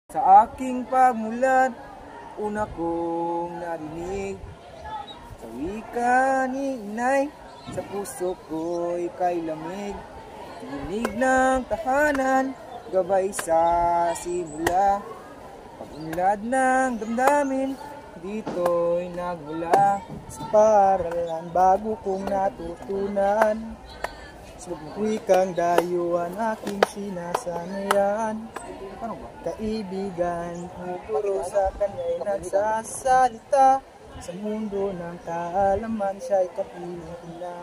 Sa aking pagmulat, una kong narinig sa wika ni inay, sa puso ko'y kay lamig. Tinig ng tahanan, gabay sa simula. Pag-unlad ng damdamin, dito'y nagmula. Sa paaralan bago kong natutunan, sa wikang dayuhan aking sinasanayan. Kaibigan, puro sa kanya'y nagsasalita. Sa mundo ng kaalaman siya'y kapiling na.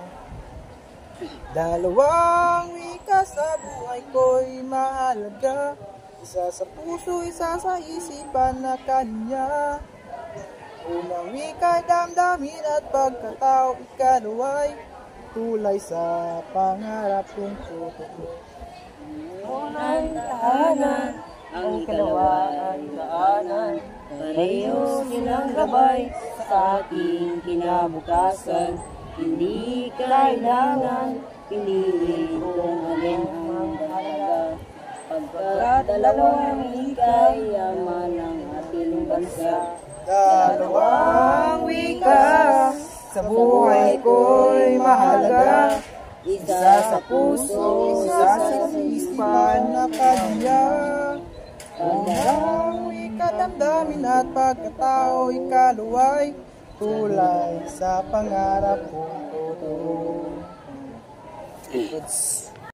Dalawang wika sa buhay ko'y mahalaga. Isa sa puso, isa sa isipan na kanya. Unang wika'y damdamin at pagkatao, ikaluwa'y tulay sa pangarap kong totoo. Unang tahanan, ang ikalawa ay daanan. Pareho silang gabay sa ating kinabukasan. Hindi kailangan piliin kung alin ang mahalaga. Pagkat dalawang wika'y yaman ng ating bansa. Dalawang wika sa buhay ko'y mahalaga. Isa sa puso, isa sa isipan na kanya. Unang wika, damdamin at pagkatao, ikaluwa'y tulay sa pangarap kong totoo.